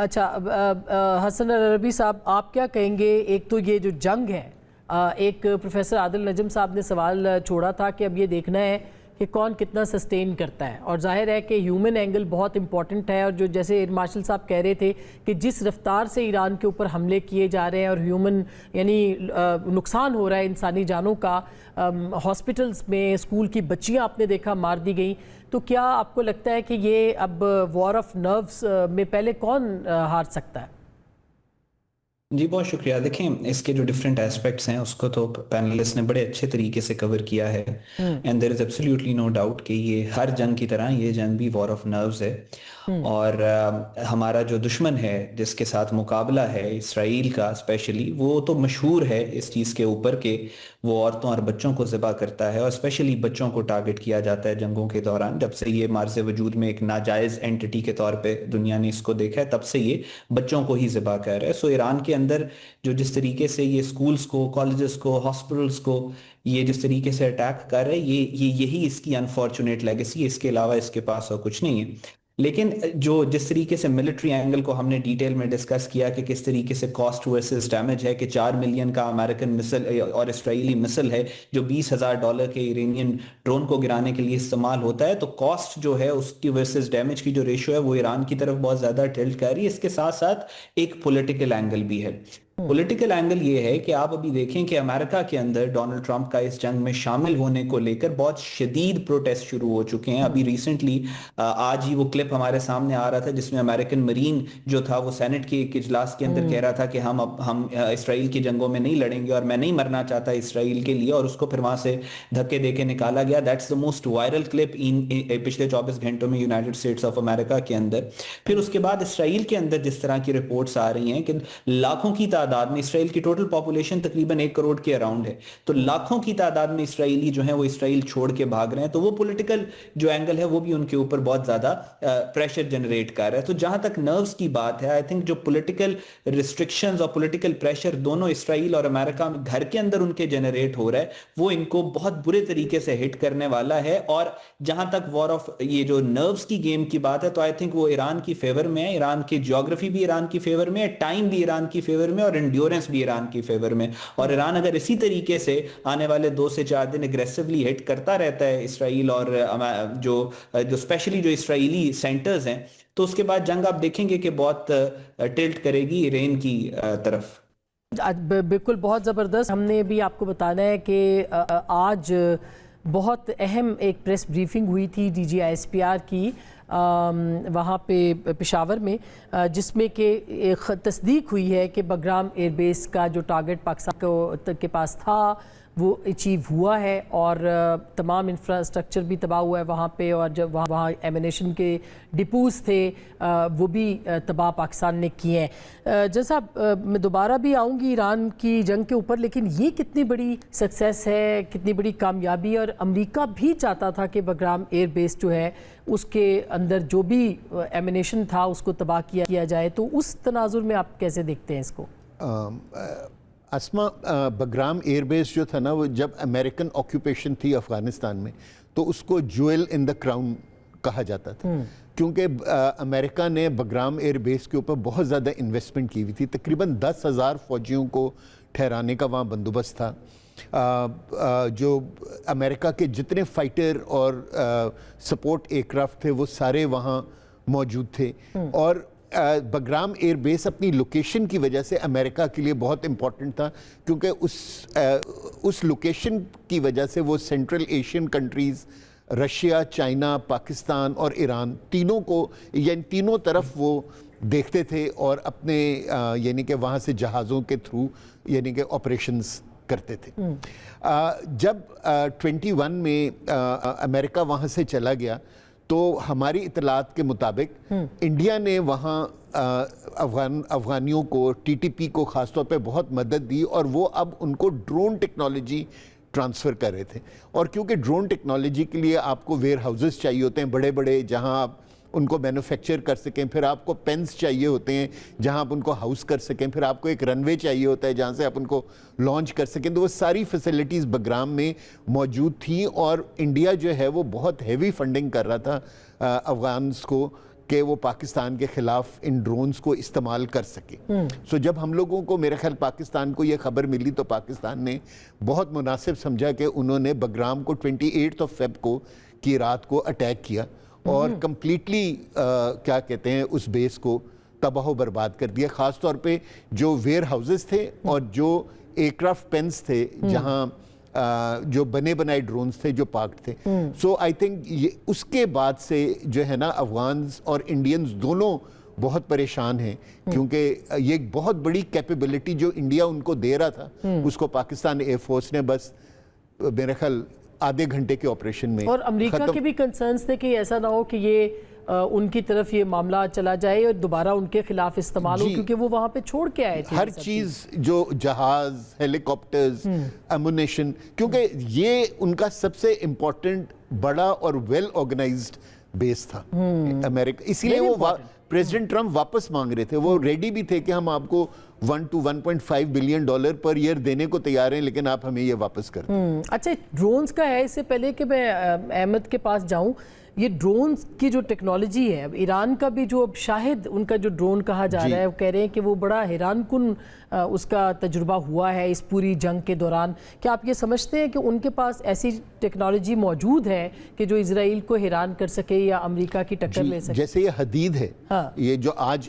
اچھا حسن عربی صاحب، آپ کیا کہیں گے؟ ایک تو یہ جو جنگ ہے، ایک پروفیسر عادل نجم صاحب نے سوال چھوڑا تھا کہ اب یہ دیکھنا ہے کہ کون کتنا سسٹین کرتا ہے، اور ظاہر ہے کہ ہیومن اینگل بہت امپورٹنٹ ہے، اور جو جیسے ایئر مارشل صاحب کہہ رہے تھے کہ جس رفتار سے ایران کے اوپر حملے کیے جا رہے ہیں اور ہیومن یعنی نقصان ہو رہا ہے انسانی جانوں کا، ہاسپٹلز میں اسکول کی بچیاں آپ نے دیکھا مار دی گئیں، تو کیا آپ کو لگتا ہے کہ یہ اب وار آف نروز میں پہلے کون ہار سکتا ہے؟ جی بہت شکریہ. دیکھیں اس کے جو ڈیفرنٹ ایسپیکٹس ہیں اس کو تو پینلسٹ نے بڑے اچھے طریقے سے کور کیا ہے، and there is absolutely no doubt کہ یہ ہر جنگ کی طرح یہ جنگ بھی وار آف نروز ہے. اور ہمارا جو دشمن ہے جس کے ساتھ مقابلہ ہے اسرائیل کا اسپیشلی، وہ تو مشہور ہے اس چیز کے اوپر کہ وہ عورتوں اور بچوں کو ذبح کرتا ہے، اور اسپیشلی بچوں کو ٹارگٹ کیا جاتا ہے جنگوں کے دوران. جب سے یہ مارز وجود میں ایک ناجائز اینٹی کے طور پہ دنیا نے اس کو دیکھا ہے، تب سے یہ بچوں کو ہی ذبح کر رہا ہے. سو ایران کے اندر جو جس طریقے سے یہ سکولز کو، کالجز کو، ہاسپٹلز کو یہ جس طریقے سے اٹیک کر رہے ہیں، یہی اس کی انفارچونیٹ لیگیسی ہے. اس کے علاوہ اس کے پاس اور کچھ نہیں ہے. لیکن جو جس طریقے سے ملٹری اینگل کو ہم نے ڈیٹیل میں ڈسکس کیا کہ کس طریقے سے کاسٹ ورسز ڈیمیج ہے، کہ 4 ملین کا امریکن مسل اور اسرائیلی مسل ہے جو $20,000 کے ایرانین ڈرون کو گرانے کے لیے استعمال ہوتا ہے، تو کاسٹ جو ہے اس کی ورسز ڈیمیج کی جو ریشو ہے وہ ایران کی طرف بہت زیادہ ٹلٹ کر رہی ہے. اس کے ساتھ ساتھ ایک پولیٹیکل اینگل بھی ہے. پولیٹیکل اینگل یہ ہے کہ آپ ابھی دیکھیں کہ امریکہ کے اندر ڈونلڈ ٹرمپ کا اس جنگ میں شامل ہونے کو لے کر بہت شدید پروٹیسٹ شروع ہو چکے ہیں. ابھی ریسنٹلی آج ہی وہ کلپ ہمارے سامنے آ رہا تھا جس میں امریکن مرین جو تھا وہ سینٹ کے ایک اجلاس کے اندر کہہ رہا تھا کہ ہم اسرائیل کی جنگوں میں نہیں لڑیں گے اور میں نہیں مرنا چاہتا اسرائیل کے لیے، اور اس کو پھر وہاں سے دھکے دے کے نکالا گیا. That's the most viral clip پچھلے 24 گھنٹوں میں یونائٹڈ اسٹیٹس آف امریکہ کے اندر. پھر اس کے بعد اسرائیل کے اندر جس طرح کی رپورٹس آ رہی ہیں کہ لاکھوں کی تعداد میں، اسرائیل کی ٹوٹل پاپولیشن تقریباً 1 کروڑ کے اراؤنڈ ہے، تو لاکھوں کی تعداد میں اسرائیلی جو ہیں وہ اسرائیل چھوڑ کے بھاگ رہے ہیں. تو وہ پولیٹیکل جو اینگل ہے وہ بھی ان کے اوپر بہت زیادہ پریشر جنریٹ کر رہا ہے. تو جہاں تک نروز کی بات ہے، آئی تھنک جو پولیٹیکل ریسٹرکشنز اور پولیٹیکل پریشر دونوں اسرائیل اور امریکہ میں گھر کے اندر ان کے جنریٹ ہو رہا ہے، وہ ان کو بہت برے طریقے سے ہٹ کرنے والا ہے. اور جہاں تک وار آف یہ جو نروز کی گیم کی بات ہے، تو آئی تھنک وہ ایران کی فیور میں ہے. ایران کی جیوگرافی بھی ایران کی فیور میں ہے، ٹائم بھی ایران کی فیور میں، اور انڈیورنس بھی ایران کی فیور میں. اور ایران اگر اسی طریقے سے آنے والے 2 سے 4 دن اگریسولی ہٹ کرتا رہتا ہے اسرائیل اور جو اسپیشلی جو اسرائیلی سینٹرز ہیں، تو اس کے بعد جنگ آپ دیکھیں گے کہ بہت ٹلٹ کرے گی ایران کی طرف. بالکل، بہت زبردست. ہم نے بھی آپ کو بتانا ہے کہ آج بہت اہم ایک پریس بریفنگ ہوئی تھی DGISPR کی وہاں پہ پشاور میں، جس میں کہ تصدیق ہوئی ہے کہ بگرام ایئر بیس کا جو ٹارگٹ پاکستان کے پاس تھا وہ اچیو ہوا ہے، اور تمام انفراسٹرکچر بھی تباہ ہوا ہے وہاں پہ، اور جب وہاں ایمونیشن کے ڈپوز تھے وہ بھی تباہ پاکستان نے کیے ہیں. جیسا میں دوبارہ بھی آؤں گی ایران کی جنگ کے اوپر، لیکن یہ کتنی بڑی سکسیس ہے، کتنی بڑی کامیابی، اور امریکہ بھی چاہتا تھا کہ بگرام ایئر بیس جو ہے اس کے اندر جو بھی ایمونیشن تھا اس کو تباہ کیا جائے. تو اس تناظر میں آپ کیسے دیکھتے ہیں اس کو؟ اسما، بگرام ایئر بیس جو تھا نا، وہ جب امریکن آکیوپیشن تھی افغانستان میں تو اس کو جویل ان دا کراؤن کہا جاتا تھا، کیونکہ امریکہ نے بگرام ایئر بیس کے اوپر بہت زیادہ انویسٹمنٹ کی ہوئی تھی. تقریباً 10,000 فوجیوں کو ٹھہرانے کا وہاں بندوبست تھا. جو امریکہ کے جتنے فائٹر اور سپورٹ ایئر کرافٹ تھے وہ سارے وہاں موجود تھے. اور بگرام ایئر بیس اپنی لوکیشن کی وجہ سے امریکہ کے لیے بہت امپورٹنٹ تھا، کیونکہ اس لوکیشن کی وجہ سے وہ central Asian countries, Russia, China, Pakistan اور ایران، تینوں کو یعنی تینوں طرف وہ دیکھتے تھے اور اپنے یعنی کہ وہاں سے جہازوں کے تھرو یعنی کہ آپریشنز کرتے تھے. جب 21 میں امریکہ وہاں سے چلا گیا تو ہماری اطلاعات کے مطابق انڈیا نے وہاں افغانیوں کو، TTP کو خاص طور پہ بہت مدد دی، اور وہ اب ان کو ڈرون ٹیکنالوجی ٹرانسفر کر رہے تھے. اور کیونکہ ڈرون ٹیکنالوجی کے لیے آپ کو ویئر ہاؤسز چاہیے ہوتے ہیں بڑے بڑے جہاں آپ ان کو مینوفیکچر کر سکیں، پھر آپ کو پینس چاہیے ہوتے ہیں جہاں آپ ان کو ہاؤس کر سکیں، پھر آپ کو ایک رن وے چاہیے ہوتا ہے جہاں سے آپ ان کو لانچ کر سکیں. تو وہ ساری فیسلٹیز بگرام میں موجود تھیں، اور انڈیا جو ہے وہ بہت ہیوی فنڈنگ کر رہا تھا افغانس کو کہ وہ پاکستان کے خلاف ان ڈرونز کو استعمال کر سکے. سو جب ہم لوگوں کو میرے خیال پاکستان کو یہ خبر ملی تو پاکستان نے بہت مناسب سمجھا کہ انہوں نے بگرام کو 28 فیب کو کی رات کو اٹیک کیا اور کمپلیٹلی کیا کہتے ہیں اس بیس کو تباہ و برباد کر دیا, خاص طور پہ جو ویئر ہاؤسز تھے اور جو ایئر کرافٹ پینس تھے جہاں جو بنے بنائے ڈرونز تھے جو پارکڈ تھے. سو آئی تھنک اس کے بعد سے جو ہے نا افغانز اور انڈینز دونوں بہت پریشان ہیں, کیونکہ یہ ایک بہت بڑی کیپیبلٹی جو انڈیا ان کو دے رہا تھا اس کو پاکستان ایئر فورس نے بس میرے خیال آدھے گھنٹے کے آپریشن میں. اور امریکہ کے بھی کنسرنز تھے کہ ایسا نہ ہو کہ یہ ان کی طرف یہ معاملہ چلا جائے اور دوبارہ ان کے خلاف استعمال ہو, کیونکہ وہ وہاں پہ چھوڑ کے آئے تھے ہر چیز, جو جہاز, ہیلی کاپٹرز, ایمونیشن, کیونکہ یہ ان کا سب سے امپورٹنٹ بڑا اور ویل آرگنائزڈ بیس تھا امریکہ. اسی لیے وہ پریزیڈنٹ ٹرمپ واپس مانگ رہے تھے, وہ ریڈی بھی تھے کہ ہم آپ کو $1 to $1.5 بلین پر ایئر دینے کو تیار ہیں, لیکن آپ ہمیں یہ واپس کر دیں. اچھا, ڈرونز کا ہے, اس سے پہلے کہ میں احمد کے پاس جاؤں, یہ ڈرونز کی جو ٹیکنالوجی ہے, اب ایران کا بھی جو اب شاہد ان کا جو ڈرون کہا جا رہا ہے, وہ کہہ رہے ہیں کہ وہ بڑا حیران کن اس کا تجربہ ہوا ہے اس پوری جنگ کے دوران. کیا آپ یہ سمجھتے ہیں کہ ان کے پاس ایسی ٹیکنالوجی موجود ہے کہ جو اسرائیل کو حیران کر سکے یا امریکہ کی ٹکر لے سکے؟ جیسے یہ حدید ہے, یہ جو آج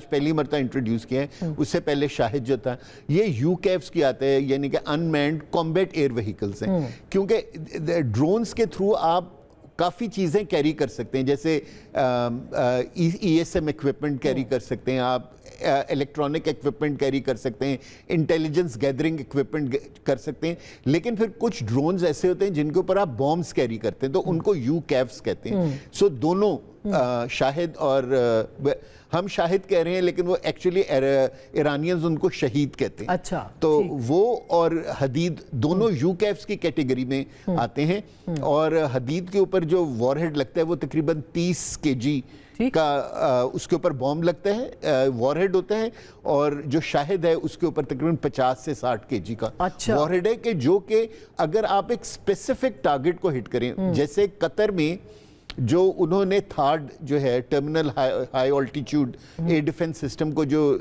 پہلی مرتبہ انٹروڈیوس کیا ہے, اس سے پہلے شاہد جو تھا, یہ UCAVs کی آتے ہیں, یعنی کہ انمینڈ کامبیٹ ایئر وہیکلز ہیں. کیونکہ ڈرونز کے تھرو آپ کافی چیزیں کیری کر سکتے ہیں, جیسے ESM ایکوپمنٹ کیری کر سکتے ہیں آپ, الیکٹرانک ایکوپمنٹ کیری کر سکتے ہیں, انٹیلیجنس گیدرنگ ایکوپمنٹ کر سکتے ہیں, لیکن پھر کچھ ڈرونز ایسے ہوتے ہیں جن کے اوپر آپ بامبس کیری کرتے ہیں, تو ان کو UCAVs کہتے ہیں. سو دونوں شاہد اور ہم شاہد کہہ رہے ہیں, لیکن وہ ایکچولی ایرانینز ان کو شہید کہتے ہیں. اچھا, تو وہ اور حدید دونوں UCAVs کی کیٹیگری میں آتے ہیں, اور حدید کے اوپر جو وار ہیڈ لگتا ہے وہ تقریباً 30 kg کا اس کے اوپر بوم لگتا ہے, وار ہیڈ ہوتا ہے, اور جو شاہد ہے اس کے اوپر تقریباً 50 سے 60 kg کا وار ہیڈ ہے, کہ جو کہ اگر آپ ایک اسپیسیفک ٹارگٹ کو ہٹ کریں, جیسے قطر میں جو انہوں نے تھارڈ جو ہے terminal high altitude air defence system کو جو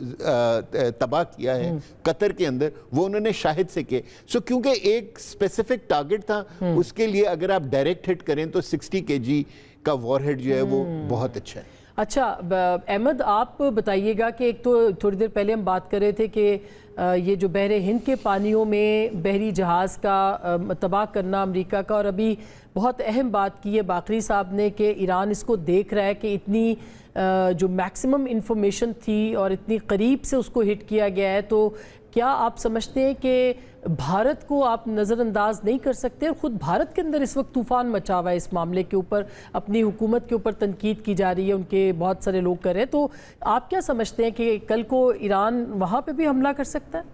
تباہ کیا ہے قطر کے اندر, وہ انہوں نے شاہد سے کیے. سو کیونکہ ایک اسپیسیفک ٹارگٹ تھا, اس کے لیے اگر آپ ڈائریکٹ ہٹ کریں تو 60 kg کا وار ہیڈ جو ہے وہ بہت اچھا ہے. اچھا احمد, آپ بتائیے گا کہ ایک تو تھوڑی دیر پہلے ہم بات کر رہے تھے کہ یہ جو بحر ہند کے پانیوں میں بحری جہاز کا تباہ کرنا امریکہ کا, اور ابھی بہت اہم بات کی ہے باقری صاحب نے کہ ایران اس کو دیکھ رہا ہے کہ اتنی جو میکسیمم انفارمیشن تھی اور اتنی قریب سے اس کو ہٹ کیا گیا ہے, تو کیا آپ سمجھتے ہیں کہ بھارت کو آپ نظر انداز نہیں کر سکتے؟ اور خود بھارت کے اندر اس وقت طوفان مچا ہوا ہے اس معاملے کے اوپر, اپنی حکومت کے اوپر تنقید کی جا رہی ہے, ان کے بہت سارے لوگ کر رہے ہیں, تو آپ کیا سمجھتے ہیں کہ کل کو ایران وہاں پہ بھی حملہ کر سکتا ہے؟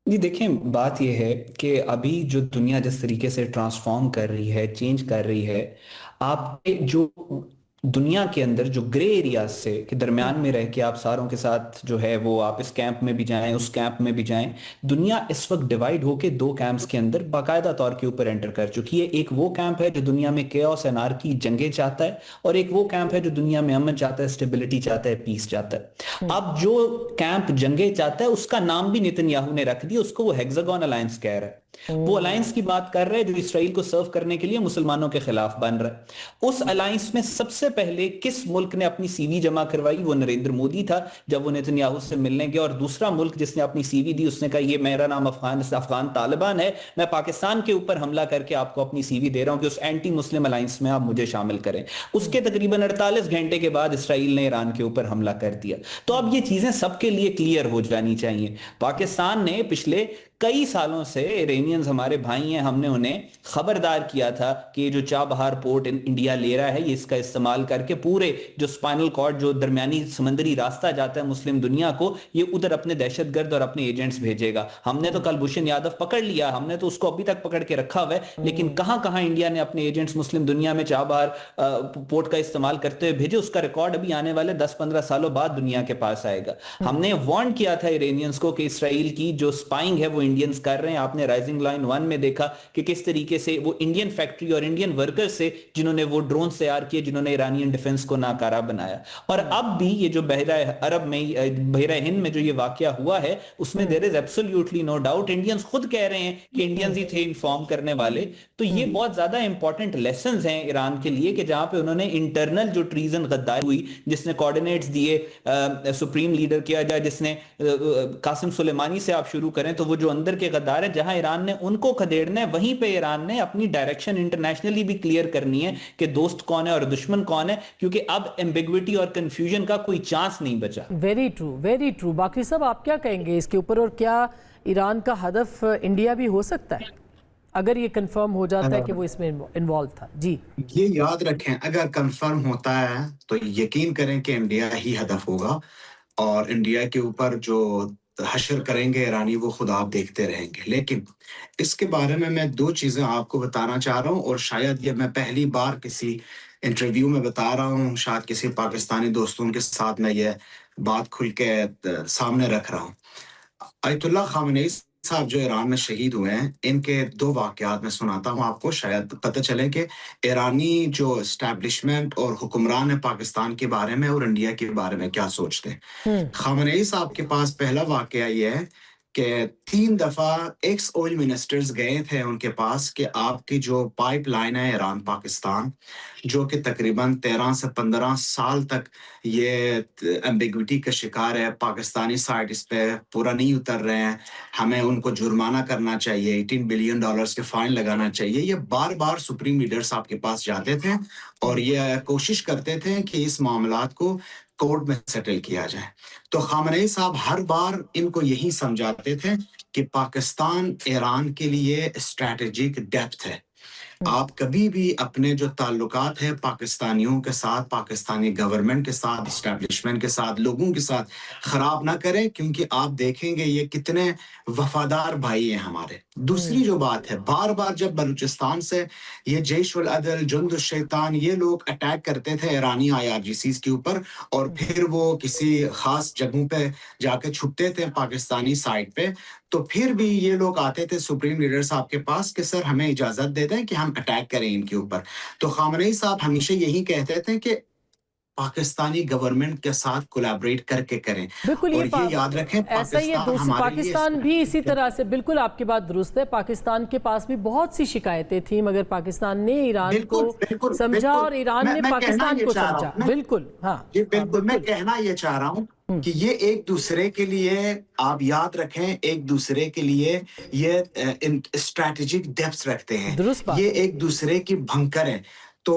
جی دیکھیں, بات یہ ہے کہ ابھی جو دنیا جس طریقے سے ٹرانسفارم کر رہی ہے, چینج کر رہی ہے, آپ کے جو دنیا کے اندر جو گرے ایریاز سے کہ درمیان میں رہ کے آپ ساروں کے ساتھ جو ہے وہ آپ اس کیمپ میں بھی جائیں اس کیمپ میں بھی جائیں, دنیا اس وقت ڈیوائیڈ ہو کے 2 کیمپس کے اندر باقاعدہ طور کے اوپر انٹر کر چکی ہے. ایک وہ کیمپ ہے جو دنیا میں کیوس انارکی جنگیں چاہتا ہے, اور ایک وہ کیمپ ہے جو دنیا میں امن چاہتا ہے, اسٹیبلٹی چاہتا ہے, پیس چاہتا ہے. اب جو کیمپ جنگیں چاہتا ہے اس کا نام بھی نیتن نے رکھ دیا, اس کو وہ ہیگزاگون الائنس کہہ رہا ہے. وہ الائنس کی بات کر رہے ہیں جو اسرائیل کو سرو کرنے کے لیے مسلمانوں کے خلاف بن رہا ہے. اس الائنس میں سب سے پہلے کس ملک نے اپنی سی وی جمع کروائی؟ وہ نریندر مودی تھا جب وہ نیتن یاہو سے ملنے گیا. اور دوسرا ملک جس نے اپنی سی وی دی, اس نے کہا یہ میرا نام افغان طالبان ہے, میں پاکستان کے اوپر حملہ کر کے آپ کو اپنی سی وی دے رہا ہوں کہ اس اینٹی مسلم الائنس میں آپ مجھے شامل کریں. اس کے تقریباً 48 گھنٹے کے بعد اسرائیل نے ایران کے اوپر حملہ کر دیا. تو اب یہ چیزیں سب کے لیے کلیئر ہو جانی چاہیے. پاکستان نے پچھلے کئی سالوں سے, ایرانینز ہمارے بھائی ہیں, ہم نے انہیں خبردار کیا تھا کہ جو چابہار پورٹ انڈیا لے رہا ہے یہ اس کا استعمال کر کے پورے جو اسپائنل کارڈ جو درمیانی سمندری راستہ جاتا ہے مسلم دنیا کو, یہ ادھر اپنے دہشت گرد اور اپنے ایجنٹس بھیجے گا. ہم نے تو کلبھوشن یادو پکڑ لیا, ہم نے تو اس کو ابھی تک پکڑ کے رکھا ہوا ہے, لیکن کہاں کہاں انڈیا نے اپنے ایجنٹس مسلم دنیا میں چابہار پورٹ کا استعمال کرتے ہوئے بھیجے. اس کا ریکارڈ ابھی آنے والے 10-15 سالوں بعد دنیا کے پاس آئے گا. ہم نے وارن کیا تھا ایرانینز کو کہ اسرائیل کی جو اسپائنگ ہے وہ انڈینز کر رہے ہیں. آپ نے رائزنگ لائن 1 میں دیکھا کہ کس طریقے سے وہ انڈین فیکٹری اور انڈین ورکر سے جنہوں نے وہ ڈرونز تیار کیے, جنہوں نے ایرانین ڈیفنس کو ناکارہ بنایا. اور اب بھی یہ جو بحیرہ عرب میں, بحیرہ ہند میں جو یہ واقعہ ہوا ہے, اس میں there is absolutely no doubt Indians خود کہہ رہے ہیں کہ انڈینز ہی تھے انفارم کرنے والے. تو یہ بہت زیادہ امپورٹنٹ لیسنز ہیں ایران کے لیے کہ جہاں پہ انہوں نے انٹرنل جو ٹریزن غداری ہوئی, جس نے کوارڈینیٹس دیے سپریم لیڈر کیا جائے, جس نے قاسم سلیمانی سے آپ شروع کریں تو وہ جو اندر کے غدار ہے, جہاں ایران نے ان کو کھدیڑنا ہے, وہیں پہ ایران نے اپنی ڈائریکشن انٹرنیشنلی بھی کلیئر کرنی ہے کہ دوست کون ہے اور دشمن کون ہے, کیونکہ اب ایمبیگوٹی اور کنفیوژن کا کوئی چانس نہیں بچا. Very true, very true. باقی صاحب آپ کیا کہیں گے اس کے اوپر, اور کیا ایران کا ہدف انڈیا بھی ہو سکتا ہے اگر یہ کنفرم ہو جاتا ہے کہ وہ اس میں انوالو تھا؟ جی, یہ یاد رکھیں اگر کنفرم ہوتا ہے تو یقین کریں کہ انڈیا ہی ہدف ہوگا, اور انڈیا کے اوپر جو حشر کریں گے ایرانی وہ خود آپ دیکھتے رہیں گے. لیکن اس کے بارے میں 2 چیزیں آپ کو بتانا چاہ رہا ہوں, اور شاید یہ میں پہلی بار کسی انٹرویو میں بتا رہا ہوں, شاید کسی پاکستانی دوستوں کے ساتھ میں یہ بات کھل کے سامنے رکھ رہا ہوں. آیت اللہ خامنئی صاحب جو ایران میں شہید ہوئے ہیں, ان کے 2 واقعات میں سناتا ہوں آپ کو, شاید پتہ چلے کہ ایرانی جو اسٹیبلشمنٹ اور حکمران ہے پاکستان کے بارے میں اور انڈیا کے بارے میں کیا سوچتے ہیں. خامنئی صاحب کے پاس پہلا واقعہ یہ ہے کہ 3 دفعہ ایکس آئل منسٹرز گئے تھے ان کے پاس کہ آپ کی جو پائپ لائن ہے ایران پاکستان, جو کہ تقریباً 13 سے 15 سال تک یہ ایمبیگوٹی کا شکار ہے, پاکستانی سائٹ اس پہ پورا نہیں اتر رہے ہیں, ہمیں ان کو جرمانہ کرنا چاہیے, $18 بلین کے فائن لگانا چاہیے. یہ بار بار سپریم لیڈرز آپ کے پاس جاتے تھے اور یہ کوشش کرتے تھے کہ اس معاملات کو کورٹ میں سیٹل کیا جائے. تو خامنئی صاحب ہر بار ان کو یہی سمجھاتے تھے کہ پاکستان ایران کے لیے اسٹریٹجک ڈیپتھ ہے. آپ کبھی بھی اپنے جو تعلقات ہیں پاکستانیوں کے ساتھ, پاکستانی گورنمنٹ کے ساتھ, اسٹیبلشمنٹ کے ساتھ, لوگوں کے ساتھ خراب نہ کریں, کیونکہ آپ دیکھیں گے یہ کتنے وفادار بھائی ہیں ہمارے. دوسری جو بات ہے, بار بار جب بلوچستان سے یہ جیش العدل, جند الشیطان, یہ لوگ اٹیک کرتے تھے ایرانی IRGCs کے اوپر, اور پھر وہ کسی خاص جگہوں پہ جا کے چھپتے تھے پاکستانی سائٹ پہ, تو پھر بھی یہ لوگ آتے تھے سپریم لیڈر صاحب کے پاس کہ سر ہمیں اجازت دے دیں کہ ہم اٹیک کریں ان کے اوپر. تو خامنئی صاحب ہمیشہ یہی کہتے تھے کہ پاکستانی گورنمنٹ کے ساتھ کولیبریٹ کر کے کریں. بالکل, اور یہ یاد رکھیں ایسا ہی ہے. پاکستان بھی اسی طرح سے, بالکل آپ کی بات درست ہے, پاکستان کے پاس بھی بہت سی شکایتیں تھیں, مگر پاکستان نے ایران کو سمجھا اور ایران نے پاکستان کو سمجھا. بالکل, ہاں جی بالکل. میں کہنا یہ چاہ رہا ہوں کہ یہ ایک دوسرے کے لیے, آپ یاد رکھیں, ایک دوسرے کے لیے یہ اسٹریٹجک ڈیپتھ رکھتے ہیں, یہ ایک دوسرے کی بھنکر ہیں. تو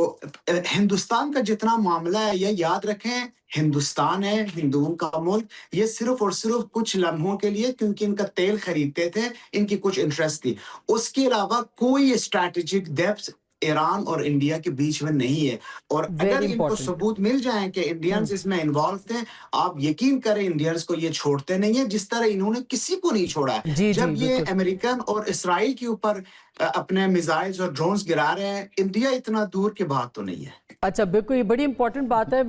ہندوستان کا جتنا معاملہ ہے یہ یاد رکھیں, ہندوستان ہے ہندوؤں کا ملک, یہ صرف اور صرف کچھ لمحوں کے لیے, کیونکہ ان کا تیل خریدتے تھے, ان کی کچھ انٹرسٹ تھی, اس کے علاوہ کوئی اسٹریٹجک ڈیپتھ ایران اور انڈیا کے بیچ میں نہیں ہے. اور اگر ان کو ثبوت مل جائیں کہ انڈینز اس میں انوالو تھے, آپ یقین کریں انڈینز کو یہ چھوڑتے نہیں ہیں, جس طرح انہوں نے کسی کو نہیں چھوڑا ہے. جب یہ امریکن اور اسرائیل کے اوپر اپنے میزائلز اور ڈرونز گرا رہے ہیں, انڈیا اتنا دور کی بات تو نہیں ہے. اچھا, بالکل, یہ بڑی امپورٹنٹ بات ہے.